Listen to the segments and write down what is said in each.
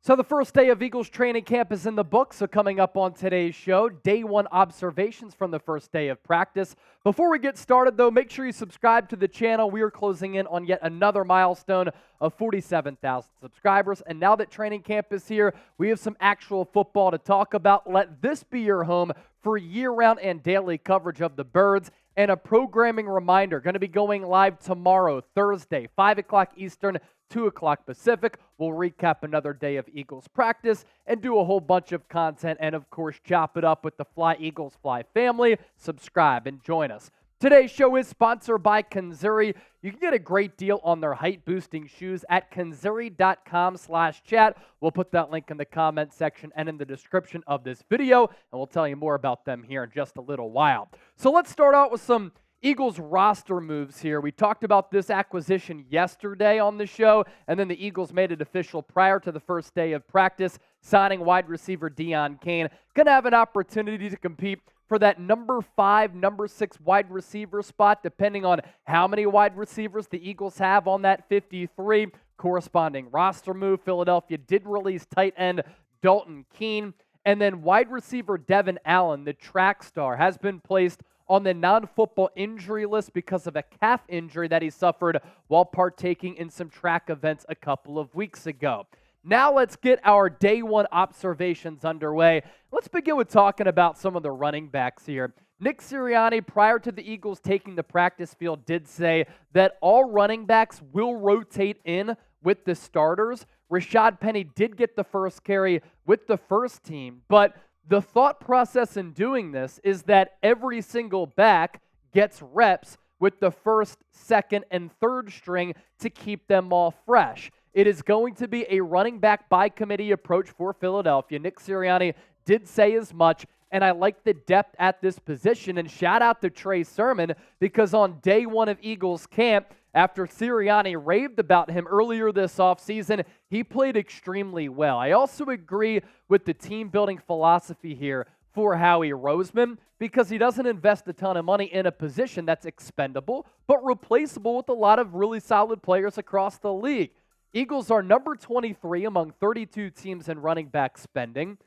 So the first day of Eagles training camp is in the books, so coming up on today's show, day one observations from the first day of practice. Before we get started, though, make sure you subscribe to the channel. We are closing in on yet another milestone of 47,000 subscribers, and now that training camp is here, we have some actual football to talk about. Let this be your home for year-round and daily coverage of the Birds. And a programming reminder, going to be going live tomorrow, Thursday, 5 o'clock Eastern, 2 o'clock Pacific. We'll recap another day of Eagles practice and do a whole bunch of content and, of course, chop it up with the Fly Eagles Fly family. Subscribe and join us. Today's show is sponsored by Kanzuri. You can get a great deal on their height-boosting shoes at kanzuri.com/chat. We'll put that link in the comment section and in the description of this video, and we'll tell you more about them here in just a little while. So let's start out with some Eagles roster moves here. We talked about this acquisition yesterday on the show, and then the Eagles made it official prior to the first day of practice, signing wide receiver Deon Cain. Going to have an opportunity to compete for that number 5, number 6 wide receiver spot, depending on how many wide receivers the Eagles have on that 53. Corresponding roster move. Philadelphia did release tight end Dalton Keene. And then wide receiver Devon, the track star, has been placed on the non-football injury list because of a calf injury that he suffered while partaking in some track events a couple of weeks ago. Now let's get our day one observations underway. Let's begin with talking about some of the running backs here. Nick Sirianni, prior to the Eagles taking the practice field, did say that all running backs will rotate in with the starters. Rashad Penny did get the first carry with the first team, but the thought process in doing this is that every single back gets reps with the first, second, and third string to keep them all fresh. It is going to be a running back by committee approach for Philadelphia. Nick Sirianni did say as much, and I like the depth at this position. And shout out to Trey Sermon, because on day one of Eagles camp, after Sirianni raved about him earlier this offseason, he played extremely well. I also agree with the team-building philosophy here for Howie Roseman, because he doesn't invest a ton of money in a position that's expendable, but replaceable with a lot of really solid players across the league. Eagles are number 23 among 32 teams in running back spending.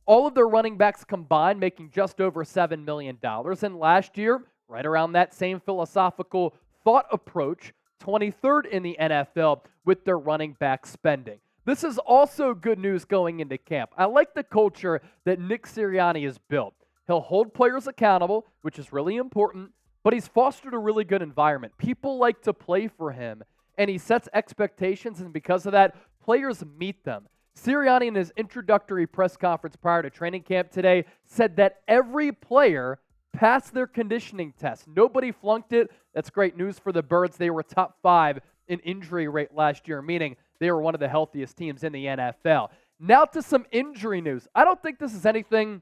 All of their running backs combined making just over $7 million. And last year, right around that same philosophical thought approach, 23rd in the NFL with their running back spending. This is also good news going into camp. I like the culture that Nick Sirianni has built. He'll hold players accountable, which is really important, but he's fostered a really good environment. People like to play for him, and he sets expectations, and because of that, players meet them. Sirianni, in his introductory press conference prior to training camp today, said that every player passed their conditioning test. Nobody flunked it. That's great news for the Birds. They were top 5 in injury rate last year, meaning they were one of the healthiest teams in the NFL. Now to some injury news. I don't think this is anything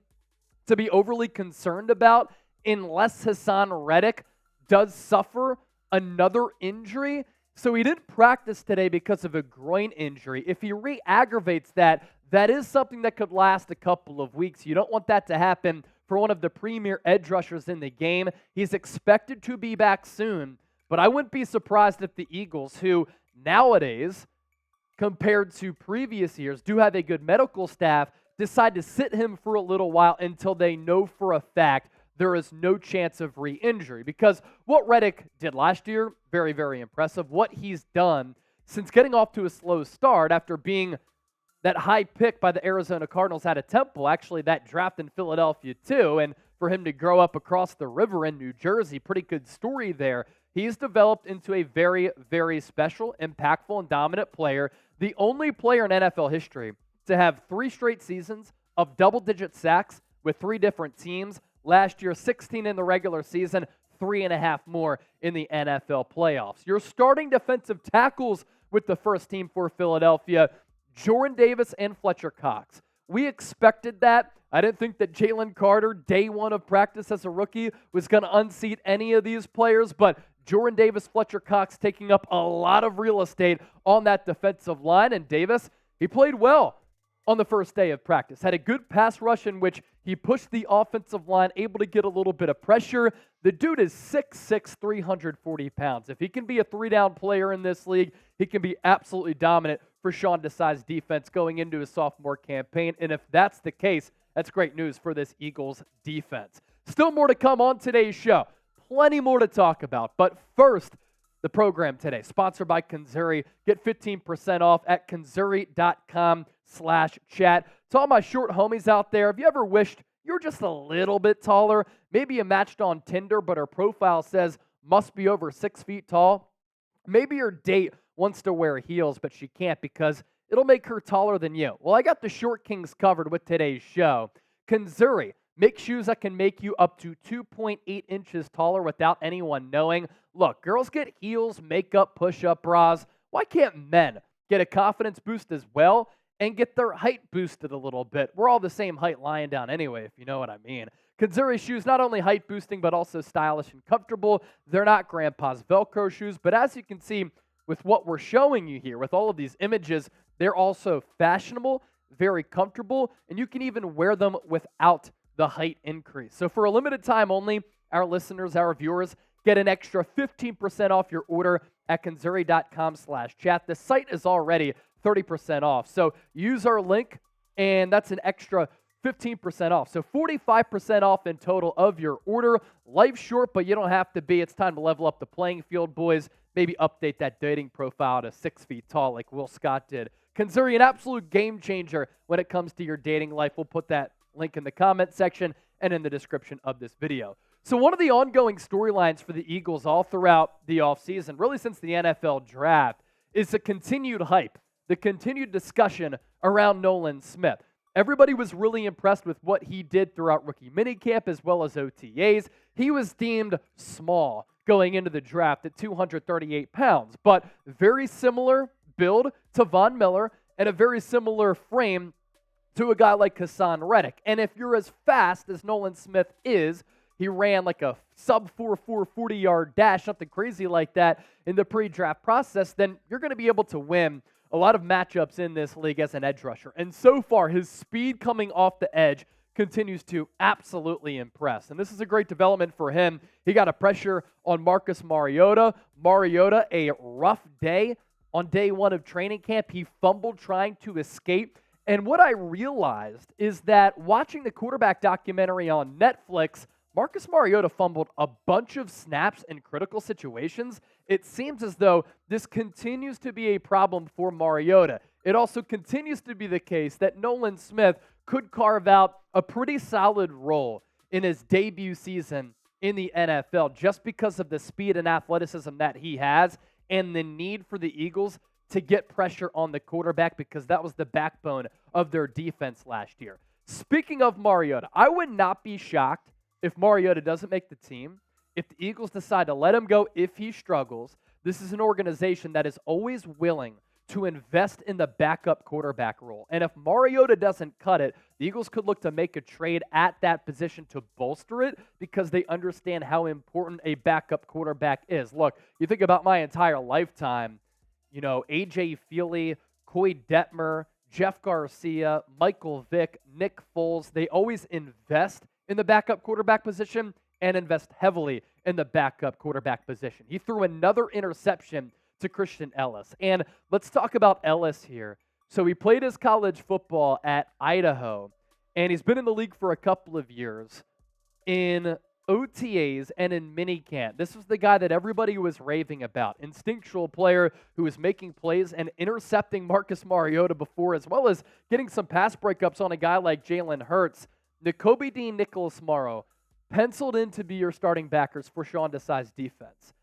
to be overly concerned about unless Haason Reddick does suffer another injury. So he didn't practice today because of a groin injury. If he re-aggravates that, that is something that could last a couple of weeks. You don't want that to happen for one of the premier edge rushers in the game. He's expected to be back soon, but I wouldn't be surprised if the Eagles, who nowadays, compared to previous years, do have a good medical staff, decide to sit him for a little while until they know for a fact there is no chance of re-injury. Because what Reddick did last year, very, very impressive. What he's done since getting off to a slow start after being that high pick by the Arizona Cardinals out of Temple, actually that draft in Philadelphia too, and for him to grow up across the river in New Jersey, pretty good story there. He's developed into a very, very special, impactful, and dominant player. The only player in NFL history to have 3 straight seasons of double-digit sacks with 3 different teams. Last year, 16 in the regular season, 3.5 more in the NFL playoffs. Your starting defensive tackles with the first team for Philadelphia, Jordan Davis and Fletcher Cox. We expected that. I didn't think that Jalen Carter, day one of practice as a rookie, was going to unseat any of these players, but Jordan Davis, Fletcher Cox taking up a lot of real estate on that defensive line, and Davis, he played well on the first day of practice. Had a good pass rush in which he pushed the offensive line, able to get a little bit of pressure. The dude is 6'6", 340 pounds. If he can be a 3-down player in this league, he can be absolutely dominant for Sean Desai's defense going into his sophomore campaign. And if that's the case, that's great news for this Eagles defense. Still more to come on today's show. Plenty more to talk about. But first, the program today, sponsored by Kanzuri. Get 15% off at kanzuri.com/chat. To all my short homies out there, have you ever wished you were just a little bit taller? Maybe you matched on Tinder, but her profile says must be over 6 feet tall. Maybe your date wants to wear heels, but she can't because it'll make her taller than you. Well, I got the short kings covered with today's show. Kanzuri, make shoes that can make you up to 2.8 inches taller without anyone knowing. Look, girls get heels, makeup, push-up bras. Why can't men get a confidence boost as well and get their height boosted a little bit? We're all the same height lying down anyway, if you know what I mean. Kanzuri shoes, not only height boosting, but also stylish and comfortable. They're not grandpa's Velcro shoes, but as you can see with what we're showing you here, with all of these images, they're also fashionable, very comfortable, and you can even wear them without the height increase. So for a limited time only, our listeners, our viewers, get an extra 15% off your order at kanzuri.com/chat. The site is already 30% off. So use our link, and that's an extra 15% off. So 45% off in total of your order. Life's short, but you don't have to be. It's time to level up the playing field, boys. Maybe update that dating profile to 6 feet tall like Will Scott did. Kanzuri, an absolute game changer when it comes to your dating life. We'll put that link in the comment section and in the description of this video. So one of the ongoing storylines for the Eagles all throughout the offseason, really since the NFL draft, is the continued hype, the continued discussion around Nolan Smith. Everybody was really impressed with what he did throughout rookie minicamp as well as OTAs. He was deemed small going into the draft at 238 pounds, but very similar build to Von Miller and a very similar frame to a guy like Haason Reddick. And if you're as fast as Nolan Smith is, he ran like a sub-4.4 40-yard dash, something crazy like that in the pre-draft process, then you're going to be able to win a lot of matchups in this league as an edge rusher. And so far, his speed coming off the edge continues to absolutely impress. And this is a great development for him. He got a pressure on Marcus Mariota. Mariota, a rough day on day one of training camp. He fumbled trying to escape. And what I realized is that watching the quarterback documentary on Netflix, Marcus Mariota fumbled a bunch of snaps in critical situations. It seems as though this continues to be a problem for Mariota. It also continues to be the case that Nolan Smith could carve out a pretty solid role in his debut season in the NFL just because of the speed and athleticism that he has and the need for the Eagles to get pressure on the quarterback because that was the backbone of their defense last year. Speaking of Mariota, I would not be shocked if Mariota doesn't make the team, if the Eagles decide to let him go if he struggles. This is an organization that is always willing to invest in the backup quarterback role. And if Mariota doesn't cut it, the Eagles could look to make a trade at that position to bolster it because they understand how important a backup quarterback is. Look, you think about my entire lifetime, A.J. Feely, Coy Detmer, Jeff Garcia, Michael Vick, Nick Foles, they always invest in the backup quarterback position and invest heavily in the backup quarterback position. He threw another interception to Christian Ellis. And let's talk about Ellis here. So he played his college football at Idaho, and he's been in the league for a couple of years. In OTAs and in minicamp, this was the guy that everybody was raving about. Instinctual player who was making plays and intercepting Marcus Mariota before, as well as getting some pass breakups on a guy like Jalen Hurts. Nakobe Dean, Nicholas Morrow, penciled in to be your starting backers for Sean Desai's defense.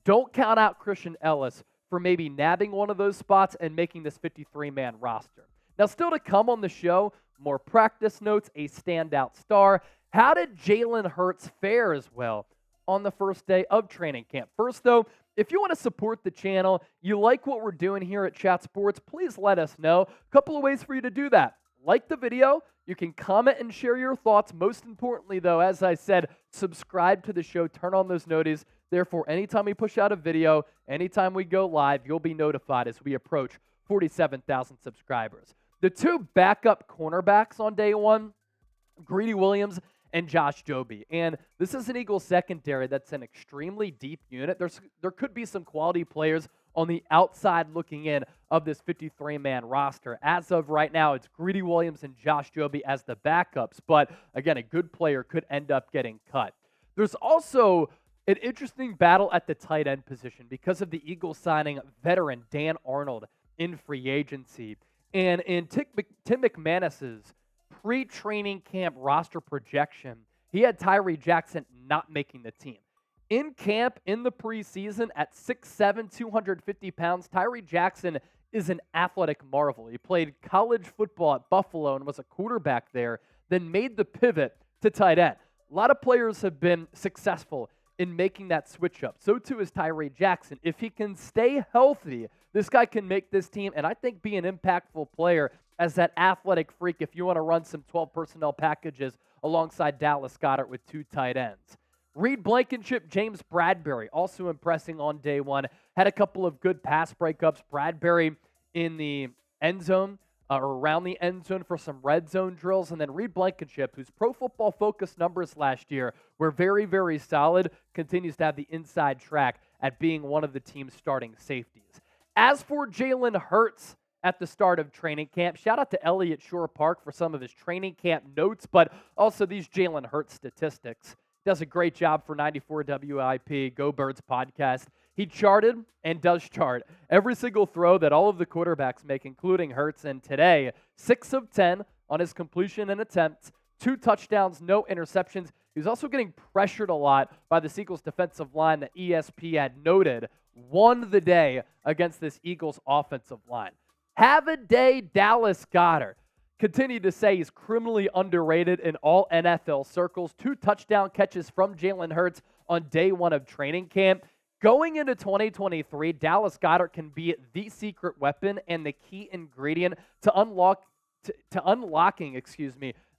Don't count out Christian Ellis for maybe nabbing one of those spots and making this 53-man roster. Now, still to come on the show, more practice notes, a standout star. How did Jalen Hurts fare as well on the first day of training camp? First, though, if you want to support the channel, you like what we're doing here at Chat Sports, please let us know. A couple of ways for you to do that. Like the video. You can comment and share your thoughts. Most importantly, though, as I said, subscribe to the show. Turn on those notices. Therefore, anytime we push out a video, anytime we go live, you'll be notified as we approach 47,000 subscribers. The two backup cornerbacks on day one, Greedy Williams and Josh Jobe. And this is an Eagles secondary that's an extremely deep unit. There could be some quality players on the outside looking in of this 53-man roster. As of right now, it's Greedy Williams and Josh Jobe as the backups, but again, a good player could end up getting cut. There's also an interesting battle at the tight end position because of the Eagles signing veteran Dan Arnold in free agency. And in Tim McManus's pre-training camp roster projection, he had Tyree Jackson not making the team. In camp, in the preseason, at 6'7", 250 pounds, Tyree Jackson is an athletic marvel. He played college football at Buffalo and was a quarterback there, then made the pivot to tight end. A lot of players have been successful in making that switch up. So too is Tyree Jackson. If he can stay healthy, this guy can make this team, and I think be an impactful player as that athletic freak if you want to run some 12 personnel packages alongside Dallas Goedert with 2 tight ends. Reed Blankenship, James Bradbury, also impressing on day one. Had a couple of good pass breakups. Bradbury in the end zone, or around the end zone for some red zone drills. And then Reed Blankenship, whose Pro Football Focus numbers last year were very, very solid, continues to have the inside track at being one of the team's starting safeties. As for Jalen Hurts at the start of training camp, shout out to Elliott Shore Park for some of his training camp notes, but also these Jalen Hurts statistics. Does a great job for 94 WIP, Go Birds podcast. He charted and does chart every single throw that all of the quarterbacks make, including Hurts. And today, 6 of 10 on his completion and attempts, 2 touchdowns, no interceptions. He's also getting pressured a lot by the Eagles defensive line that ESP had noted won the day against this Eagles offensive line. Have a day, Dallas Goedert. Continue to say he's criminally underrated in all NFL circles. 2 touchdown catches from Jalen Hurts on day 1 of training camp. Going into 2023, Dallas Goedert can be the secret weapon and the key ingredient to unlocking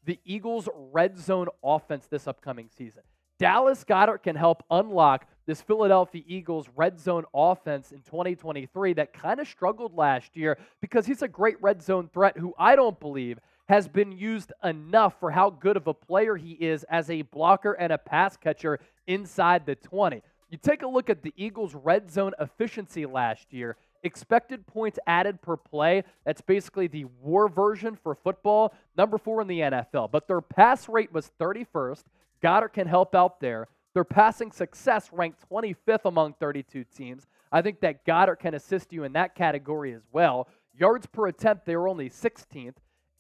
the Eagles' red zone offense this upcoming season. Dallas Goedert can help unlock this Philadelphia Eagles red zone offense in 2023 that kind of struggled last year because he's a great red zone threat who I don't believe has been used enough for how good of a player he is as a blocker and a pass catcher inside the 20. You take a look at the Eagles' red zone efficiency last year, expected points added per play, that's basically the war version for football, number 4 in the NFL. But their pass rate was 31st. Goedert can help out there. Their passing success ranked 25th among 32 teams. I think that Goedert can assist you in that category as well. Yards per attempt, they were only 16th.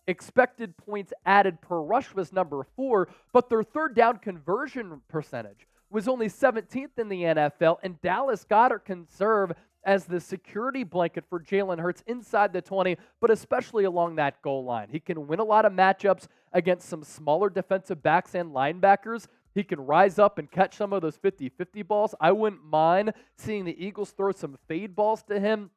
Expected points added per rush was number 4, but their third down conversion percentage was only 17th in the NFL, and Dallas Goedert can serve as the security blanket for Jalen Hurts inside the 20, but especially along that goal line. He can win a lot of matchups against some smaller defensive backs and linebackers. He can rise up and catch some of those 50-50 balls. I wouldn't mind seeing the Eagles throw some fade balls to him,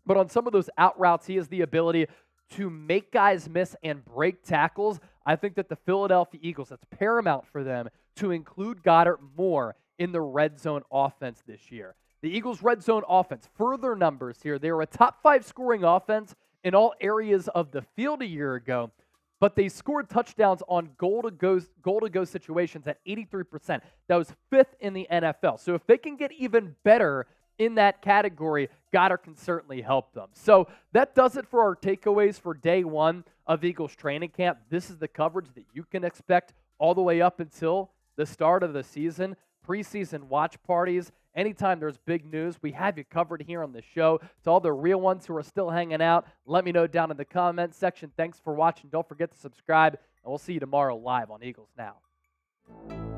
but on some of those out routes, he has the ability to make guys miss and break tackles. I think that the Philadelphia Eagles, that's paramount for them to include Goedert more in the red zone offense this year. The Eagles' red zone offense, further numbers here. They were a top 5 scoring offense in all areas of the field a year ago, but they scored touchdowns on goal-to-go situations at 83%. That was 5th in the NFL. So if they can get even better in that category, Goedert can certainly help them. So that does it for our takeaways for day 1 of Eagles training camp. This is the coverage that you can expect all the way up until the start of the season. Preseason watch parties. Anytime there's big news, we have you covered here on the show. To all the real ones who are still hanging out, let me know down in the comments section. Thanks for watching. Don't forget to subscribe, and we'll see you tomorrow live on Eagles Now.